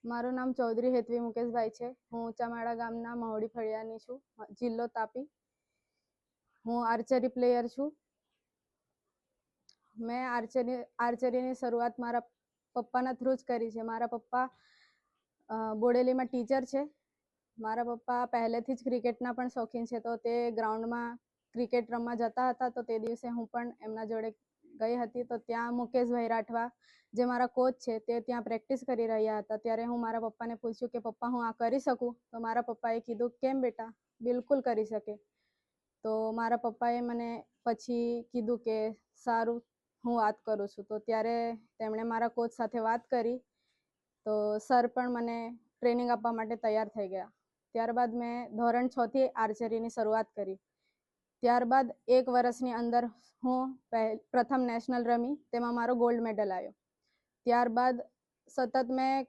મારું નામ ચૌધરી હેતવી મુકેશભાઈ છે. હું ઊંચામાળા ગામના મહોડી ફળિયાની છું, જિલ્લો તાપી. હું આર્ચરી પ્લેયર છું. મેં આર્ચરીની શરૂઆત મારા પપ્પાના થ્રુ જ કરી છે. મારા પપ્પા બોડેલીમાં ટીચર છે. મારા પપ્પા પહેલેથી જ ક્રિકેટના પણ શોખીન છે, તો તે ગ્રાઉન્ડમાં ક્રિકેટ રમવા જતા હતા. તો તે દિવસે હું પણ એમના જોડે ગઈ હતી. તો ત્યાં મુકેશભાઈ રાઠવા, જે મારા કોચ છે, તે ત્યાં પ્રેક્ટિસ કરી રહ્યા હતા. ત્યારે હું મારા પપ્પાને પૂછ્યું કે પપ્પા, હું આ કરી શકું? તો મારા પપ્પાએ કીધું, કેમ બેટા, બિલકુલ કરી શકે. તો મારા પપ્પાએ મને પછી કીધું કે સારું, હું વાત કરું છું. તો ત્યારે તેમણે મારા કોચ સાથે વાત કરી. તો સર પણ મને ટ્રેનિંગ આપવા માટે તૈયાર થઈ ગયા. ત્યારબાદ મેં ધોરણ 6 થી આર્ચરીની શરૂઆત કરી. ત્યારબાદ 1 વર્ષની અંદર હું પ્રથમ નેશનલ રમી, તેમાં મારો ગોલ્ડ મેડલ આવ્યો. ત્યારબાદ સતત મેં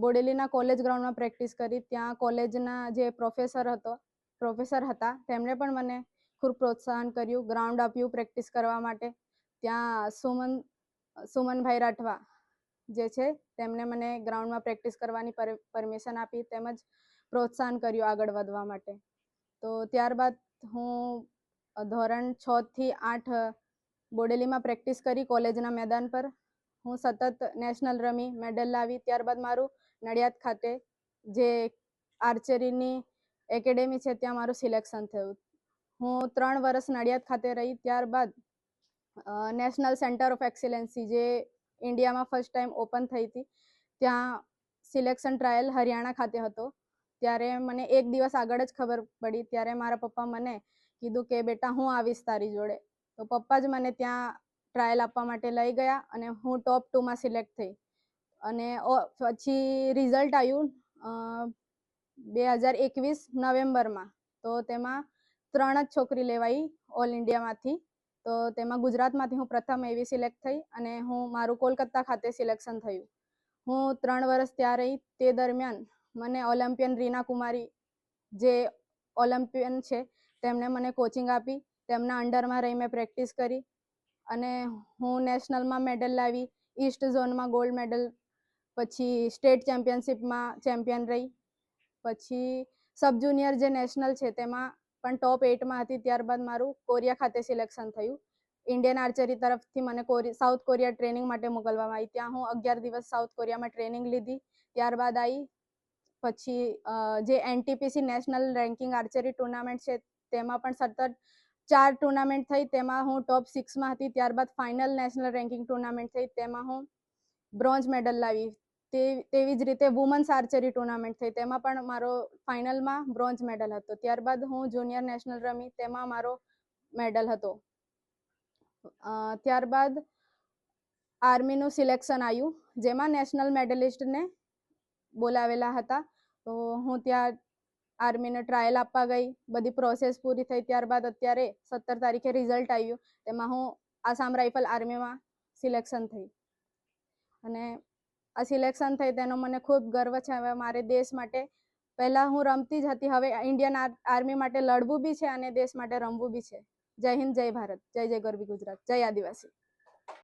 બોડેલીના કોલેજ ગ્રાઉન્ડમાં પ્રેક્ટિસ કરી. ત્યાં કોલેજના જે પ્રોફેસર હતા, તેમણે પણ મને ખૂબ પ્રોત્સાહન કર્યું, ગ્રાઉન્ડ આપ્યું પ્રેક્ટિસ કરવા માટે. ત્યાં સુમનભાઈ રાઠવા જે છે, તેમણે મને ગ્રાઉન્ડમાં પ્રેક્ટિસ કરવાની પરમિશન આપી, તેમજ પ્રોત્સાહન કર્યું આગળ વધવા માટે. તો ત્યારબાદ હું ધોરણ 6 થી 8 બોડેલીમાં પ્રેક્ટિસ કરી કોલેજના મેદાન પર. હું સતત નેશનલ રમી, મેડલ લાવી. ત્યારબાદ મારું નડિયાદ ખાતે જે આર્ચરીની એકેડેમી છે, ત્યાં મારું સિલેક્શન થયું. હું 3 વર્ષ નડિયાદ ખાતે રહી. ત્યારબાદ નેશનલ સેન્ટર ઓફ એક્સેલન્સી, જે ઇન્ડિયામાં ફર્સ્ટ ટાઈમ ઓપન થઈ હતી, ત્યાં સિલેક્શન ટ્રાયલ હરિયાણા ખાતે હતો. ત્યારે મને 1 દિવસ આગળ જ ખબર પડી. ત્યારે મારા પપ્પા મને કીધું કે બેટા, હું આવીશ તારી જોડે. તો પપ્પા જ મને ત્યાં ટ્રાયલ આપવા માટે લઈ ગયા અને હું ટોપ 2માં સિલેક્ટ થઈ. અને પછી રિઝલ્ટ આવ્યું 2021 નવેમ્બરમાં. તો તેમાં 3 જ છોકરી લેવાઈ ઓલ ઇન્ડિયામાંથી. તો તેમાં ગુજરાતમાંથી હું પ્રથમ એવી સિલેક્ટ થઈ અને મારું કોલકાતા ખાતે સિલેક્શન થયું. હું 3 વર્ષ ત્યાં રહી. તે દરમિયાન મને ઓલિમ્પિયન રીના કુમારી, જે ઓલિમ્પિયન છે, તેમણે મને કોચિંગ આપી. તેમના અંડરમાં રહી મેં પ્રેક્ટિસ કરી અને હું નેશનલમાં મેડલ લાવી, ઈસ્ટ ઝોનમાં ગોલ્ડ મેડલ, પછી સ્ટેટ ચેમ્પિયનશિપમાં ચેમ્પિયન રહી. પછી સબ જુનિયર જે નેશનલ છે, તેમાં પણ ટોપ 8માં હતી. ત્યારબાદ મારું કોરિયા ખાતે સિલેક્શન થયું. ઇન્ડિયન આર્ચરી તરફથી મને સાઉથ કોરિયા ટ્રેનિંગ માટે મોકલવામાં આવી. ત્યાં હું 11 દિવસ સાઉથ કોરિયામાં ટ્રેનિંગ લીધી. ત્યારબાદ આવી પછી જે NTPC national ranking archery tournament છે, તેમાં પણ સતત 4 ટુર્નામેન્ટ થઈ. તેમાં હું ટોપ 6માં હતી. ત્યારબાદ ફાઇનલ નેશનલ રેન્કિંગ ટુર્નામેન્ટ થઈ, તેમાં હું બ્રોન્ઝ મેડલ લાવી. તેવી જ રીતે વુમન્સ આર્ચરી ટુર્નામેન્ટ થઈ, તેમાં પણ મારો ફાઇનલમાં બ્રોન્ઝ મેડલ હતો. ત્યારબાદ હું જુનિયર નેશનલ રમી, તેમાં મારો મેડલ હતો. ત્યારબાદ આર્મીનું સિલેક્શન આવ્યું, જેમાં નેશનલ મેડલિસ્ટને બોલાવેલા હતા. તો હું ત્યાં આર્મીને ટ્રાયલ આપવા ગઈ, બધી પ્રોસેસ પૂરી થઈ. ત્યારબાદ અત્યારે 17 તારીખે રિઝલ્ટ આવ્યું, તેમાં હું આસામ રાઇફલ આર્મીમાં સિલેક્શન થઈ. અને આ સિલેક્શન થઈ તેનો મને ખૂબ ગર્વ છે. હવે મારે દેશ માટે, પહેલાં હું રમતી જ હતી, હવે ઇન્ડિયન આર્મી માટે લડવું બી છે અને દેશ માટે રમવું બી છે. જય હિન્દ, જય ભારત, જય જય ગરવી ગુજરાત, જય આદિવાસી.